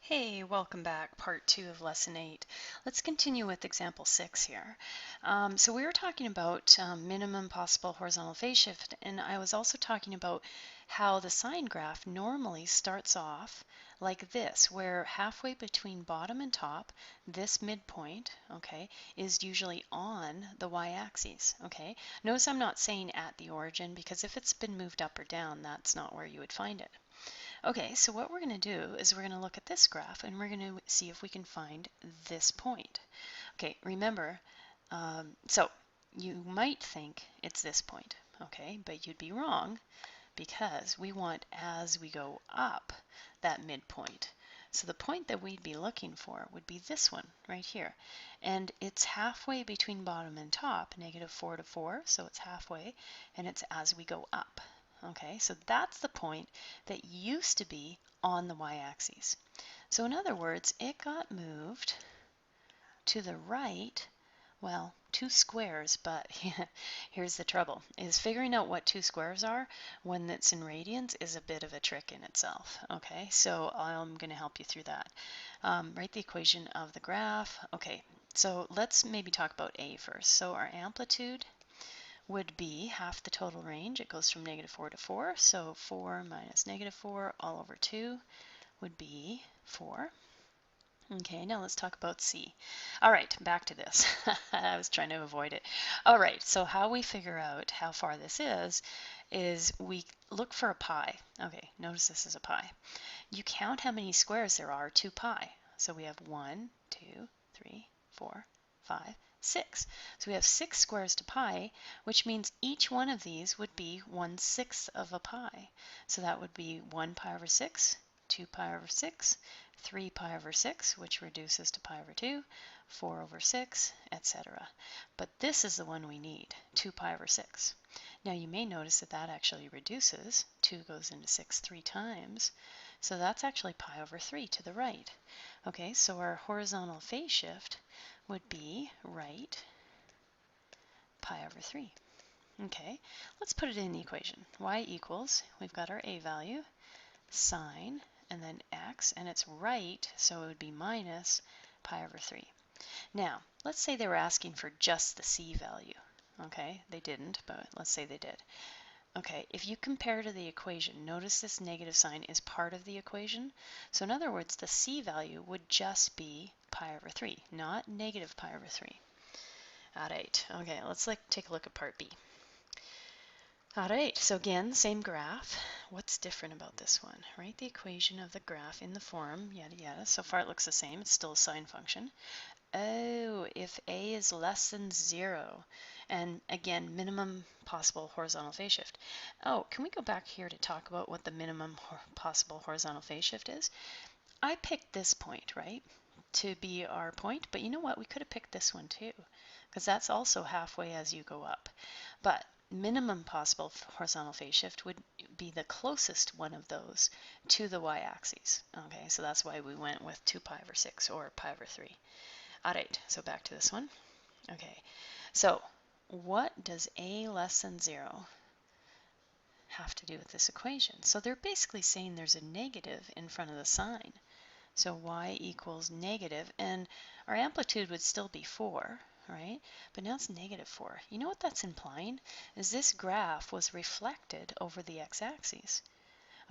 Hey, welcome back, part 2 of lesson 8. Let's continue with example 6 here. So we were talking about minimum possible horizontal phase shift, and I was also talking about how the sine graph normally starts off like this, where halfway between bottom and top, this midpoint, okay, is usually on the y-axis, okay? Notice I'm not saying at the origin, because if it's been moved up or down, that's not where you would find it. Okay, so what we're going to do is we're going to look at this graph and we're going to see if we can find this point. Okay, remember, so you might think it's this point, okay, but you'd be wrong because we want as we go up that midpoint. So the point that we'd be looking for would be this one right here. And it's halfway between bottom and top, -4 to 4, so it's halfway, and it's as we go up. Okay, so that's the point that used to be on the y-axis. So in other words, it got moved to the right, well, 2 squares, but here's the trouble, is figuring out what 2 squares are when it's in radians is a bit of a trick in itself. Okay, so I'm going to help you through that. Write the equation of the graph. Okay, so let's maybe talk about A first. So our amplitude would be half the total range. It goes from -4 to 4, so 4 minus -4 all over 2 would be 4. Okay, now let's talk about C. All right, back to this. I was trying to avoid it. All right, so how we figure out how far this is we look for a pi. Okay, notice this is a pi. You count how many squares there are to pi. So we have 1, 2, 3, 4, 5, 6. So we have 6 squares to pi, which means each one of these would be 1/6 of a pi. So that would be 1 pi over 6, 2 pi over 6, 3 pi over 6, which reduces to pi over 2, 4 over 6, etc. But this is the one we need, 2 pi over 6. Now you may notice that that actually reduces. 2 goes into 6 3 times. So that's actually pi over 3 to the right. Okay, so our horizontal phase shift would be right pi over 3. Okay, let's put it in the equation. Y equals, we've got our A value, sine, and then x, and it's right, so it would be minus pi over 3. Now, let's say they were asking for just the C value. Okay, they didn't, but let's say they did. Okay, if you compare to the equation, notice this negative sign is part of the equation. So in other words, the C value would just be pi over 3, not negative pi over 3. All right, okay, let's take a look at part B. All right, so again, same graph. What's different about this one? Write the equation of the graph in the form, yada yada. So far it looks the same, it's still a sine function. Oh, if A is less than 0, and again, minimum possible horizontal phase shift. Oh, can we go back here to talk about what the minimum possible horizontal phase shift is? I picked this point, right, to be our point, but you know what? We could have picked this one too, because that's also halfway as you go up. But minimum possible horizontal phase shift would be the closest one of those to the y-axis. Okay, so that's why we went with 2 pi over 6 or pi over 3. All right, so back to this one. Okay, so what does A less than 0 have to do with this equation? So they're basically saying there's a negative in front of the sign. So y equals negative, and our amplitude would still be 4, right? But now it's -4. You know what that's implying? Is this graph was reflected over the x-axis.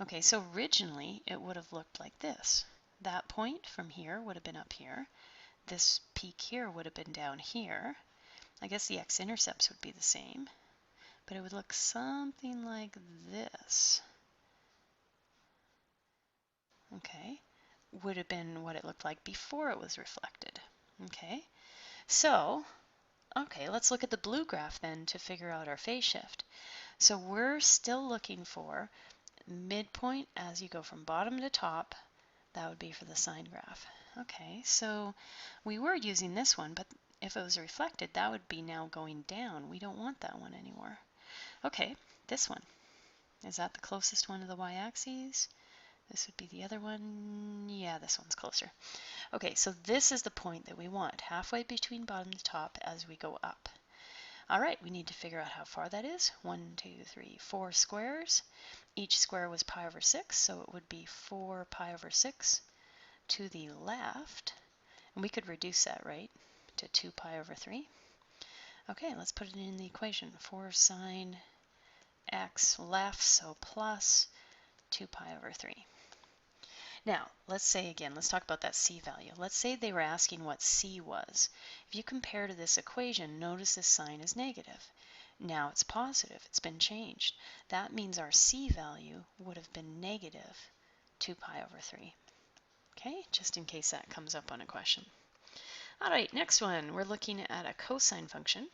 Okay, so originally it would have looked like this. That point from here would have been up here. This peak here would have been down here. I guess the x-intercepts would be the same, but it would look something like this. Okay, would have been what it looked like before it was reflected. Okay, so, okay, let's look at the blue graph then to figure out our phase shift. So we're still looking for midpoint as you go from bottom to top. That would be for the sine graph. Okay, so we were using this one, but if it was reflected, that would be now going down. We don't want that one anymore. Okay, this one. Is that the closest one to the y-axis? This would be the other one. Yeah, this one's closer. Okay, so this is the point that we want, halfway between bottom to top as we go up. All right, we need to figure out how far that is. 1, 2, 3, 4 squares. Each square was pi over 6, so it would be 4 pi over 6 to the left, and we could reduce that, right, to 2 pi over 3. Okay, let's put it in the equation. 4 sine x left, so plus 2 pi over 3. Now, let's say again, let's talk about that c value. Let's say they were asking what c was. If you compare to this equation, notice this sign is negative. Now it's positive, it's been changed. That means our c value would have been negative 2 pi over 3. Okay, just in case that comes up on a question. All right, next one, we're looking at a cosine function.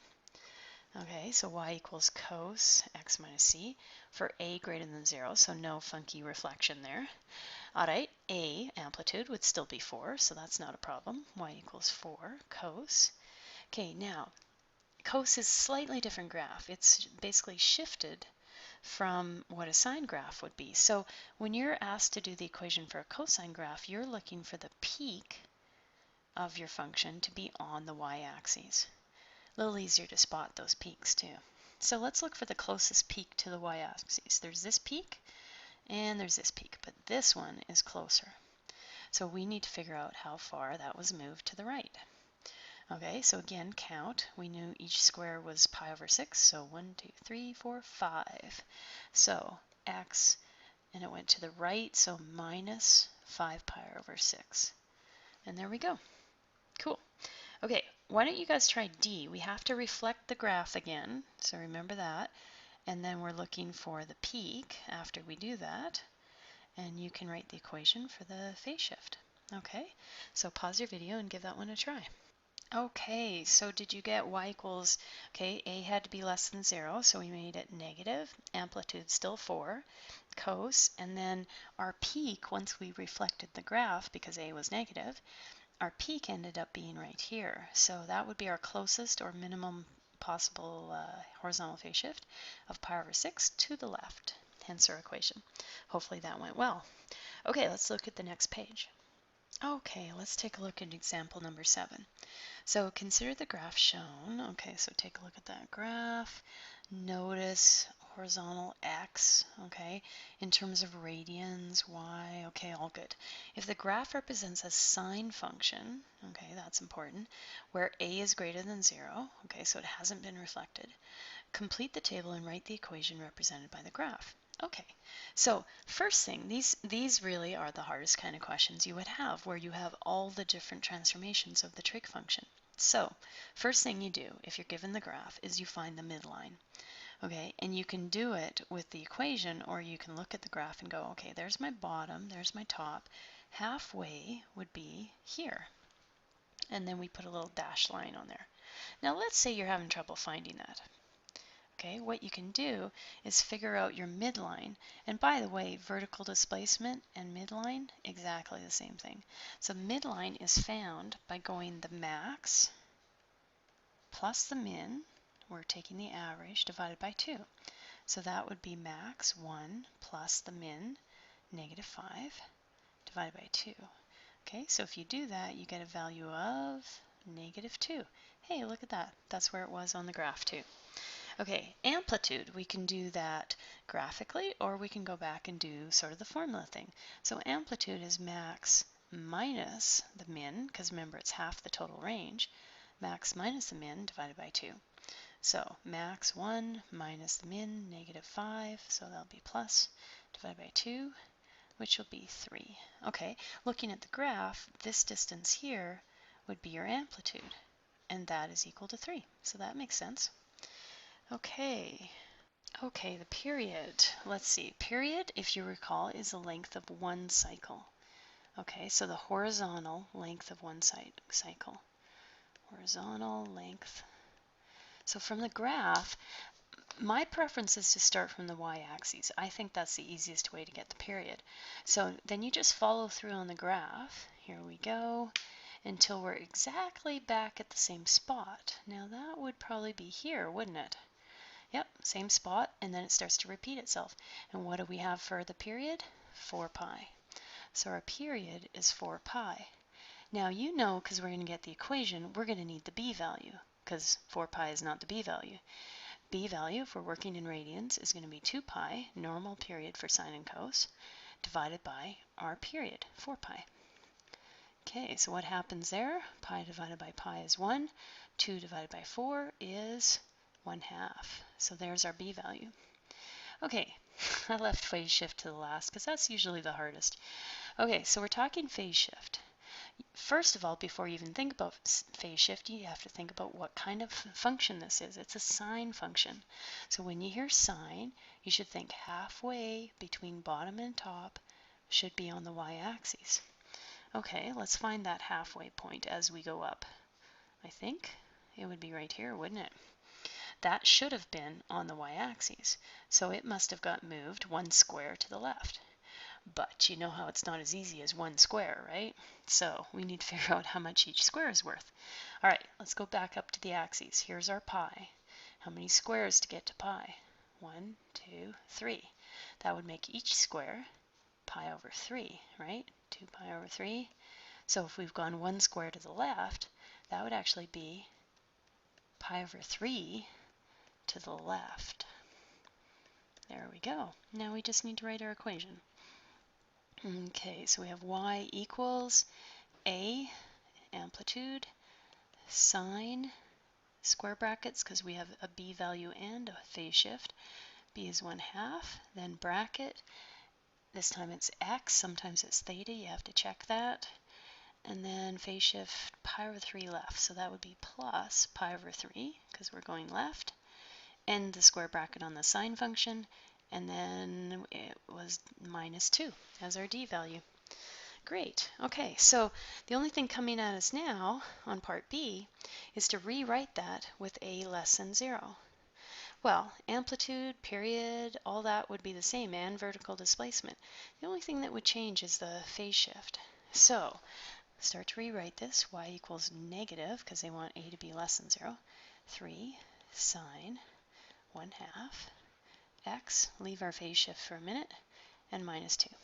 Okay, so y equals cos x minus c for a greater than 0, so no funky reflection there. All right, a amplitude would still be 4, so that's not a problem. Y equals 4 cos. Okay, now cos is a slightly different graph. It's basically shifted from what a sine graph would be. So when you're asked to do the equation for a cosine graph, you're looking for the peak of your function to be on the y-axis. A little easier to spot those peaks too. So let's look for the closest peak to the y-axis. There's this peak and there's this peak, but this one is closer. So we need to figure out how far that was moved to the right. Okay, so again, count. We knew each square was pi over 6, so 1, 2, 3, 4, 5. So x, and it went to the right, so minus 5 pi over 6. And there we go. Cool. Okay, why don't you guys try D? We have to reflect the graph again, so remember that. And then we're looking for the peak after we do that. And you can write the equation for the phase shift. Okay, so pause your video and give that one a try. Okay, so did you get y equals, okay, a had to be less than 0, so we made it negative, amplitude still 4, cos, and then our peak, once we reflected the graph, because a was negative, our peak ended up being right here. So that would be our closest or minimum possible horizontal phase shift of pi over 6 to the left, hence our equation. Hopefully that went well. Okay, let's look at the next page. Okay, let's take a look at example number 7. So consider the graph shown. Okay, so take a look at that graph. Notice horizontal x, okay, in terms of radians, y, okay, all good. If the graph represents a sine function, okay, that's important, where a is greater than 0, okay, so it hasn't been reflected, complete the table and write the equation represented by the graph. Okay, so first thing, these really are the hardest kind of questions you would have, where you have all the different transformations of the trig function. So first thing you do, if you're given the graph, is you find the midline. Okay, and you can do it with the equation, or you can look at the graph and go, okay, there's my bottom, there's my top, halfway would be here. And then we put a little dashed line on there. Now let's say you're having trouble finding that. Okay, what you can do is figure out your midline. And by the way, vertical displacement and midline, exactly the same thing. So midline is found by going the max plus the min, we're taking the average, divided by 2. So that would be max 1 plus the min, negative 5, divided by 2. Okay, so if you do that, you get a value of negative 2. Hey, look at that. That's where it was on the graph too. Okay, amplitude, we can do that graphically, or we can go back and do sort of the formula thing. So amplitude is max minus the min, because remember it's half the total range, max minus the min divided by 2. So max 1 minus the min, negative 5, so that'll be plus, divided by 2, which will be 3. Okay, looking at the graph, this distance here would be your amplitude, and that is equal to 3. So that makes sense. Okay, the period. Let's see. Period, if you recall, is the length of one cycle. Okay, so the horizontal length of one cycle. Horizontal length. So from the graph, my preference is to start from the y-axis. I think that's the easiest way to get the period. So then you just follow through on the graph. Here we go, until we're exactly back at the same spot. Now that would probably be here, wouldn't it? Yep, same spot, and then it starts to repeat itself. And what do we have for the period? 4 pi. So our period is 4 pi. Now you know, because we're going to get the equation, we're going to need the b value, because 4 pi is not the b value. B value, if we're working in radians, is going to be 2 pi, normal period for sine and cos, divided by our period, 4 pi. Okay, so what happens there? Pi divided by pi is 1. 2 divided by 4 is 1/2. So there's our b value. Okay, I left phase shift to the last because that's usually the hardest. Okay, so we're talking phase shift. First of all, before you even think about phase shift, you have to think about what kind of function this is. It's a sine function. So when you hear sine, you should think halfway between bottom and top should be on the y-axis. Okay, let's find that halfway point as we go up. I think it would be right here, wouldn't it? That should have been on the y-axis, so it must have got moved 1 square to the left. But you know how it's not as easy as 1 square, right? So we need to figure out how much each square is worth. All right, let's go back up to the axes. Here's our pi. How many squares to get to pi? 1, 2, 3. That would make each square pi over 3, right? 2 pi over 3. So if we've gone 1 square to the left, that would actually be pi over 3 to the left. There we go. Now we just need to write our equation. Okay, so we have y equals a, amplitude, sine, square brackets, because we have a b value and a phase shift. B is 1/2, then bracket. This time it's x, sometimes it's theta, you have to check that. And then phase shift pi over 3 left, so that would be plus pi over 3, because we're going left, and the square bracket on the sine function, and then it was -2 as our d value. Great. Okay, so the only thing coming at us now on part B is to rewrite that with a less than 0. Well, amplitude, period, all that would be the same, and vertical displacement. The only thing that would change is the phase shift. So start to rewrite this. Y equals negative, because they want a to be less than 0. 3 sine 1/2 x, leave our phase shift for a minute, and -2.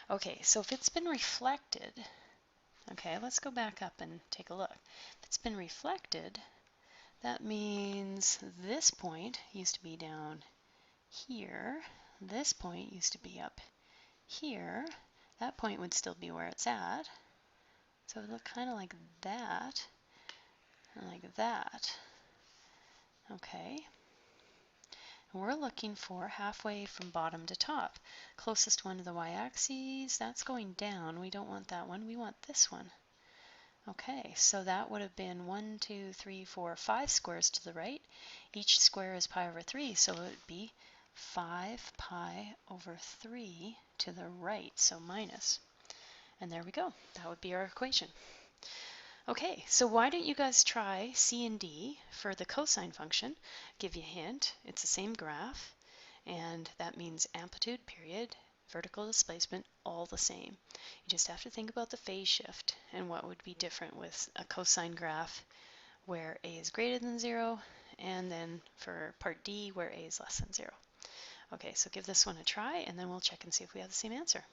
Okay, so if it's been reflected, okay, let's go back up and take a look. If it's been reflected, that means this point used to be down here. This point used to be up here. That point would still be where it's at. So it would look kind of like that, and like that. Okay. And we're looking for halfway from bottom to top. Closest one to the y-axis, that's going down. We don't want that one. We want this one. Okay, so that would have been 1, 2, 3, 4, 5 squares to the right. Each square is pi over 3, so it would be 5 pi over 3 to the right, so minus. And there we go. That would be our equation. Okay, so why don't you guys try C and D for the cosine function? Give you a hint. It's the same graph, and that means amplitude, period, vertical displacement, all the same. You just have to think about the phase shift and what would be different with a cosine graph where a is greater than 0, and then for part D where a is less than 0. Okay, so give this one a try, and then we'll check and see if we have the same answer.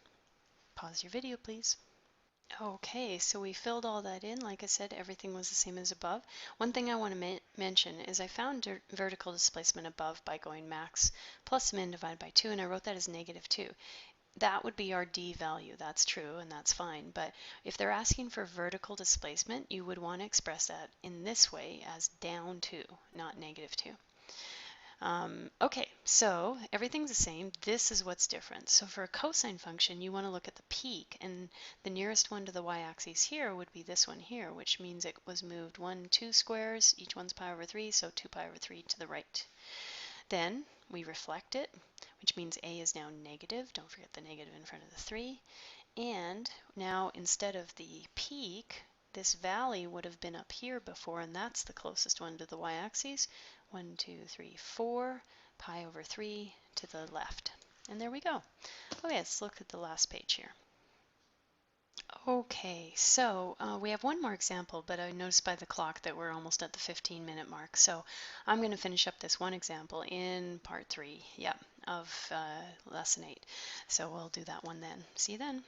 Pause your video, please. Okay, so we filled all that in. Like I said, everything was the same as above. One thing I want to mention is I found vertical displacement above by going max plus min divided by 2, and I wrote that as -2. That would be our d value. That's true, and that's fine. But if they're asking for vertical displacement, you would want to express that in this way as down 2, not -2. Okay, so everything's the same. This is what's different. So for a cosine function, you want to look at the peak, and the nearest one to the y-axis here would be this one here, which means it was moved 1, 2 squares. Each one's pi over 3, so 2 pi over 3 to the right. Then we reflect it, which means a is now negative. Don't forget the negative in front of the 3. And now instead of the peak, this valley would have been up here before, and that's the closest one to the y-axis. 1, 2, 3, 4, pi over 3 to the left. And there we go. Okay, let's look at the last page here. Okay, so we have one more example, but I noticed by the clock that we're almost at the 15-minute mark. So I'm going to finish up this one example in part 3, of lesson 8. So we'll do that one then. See you then.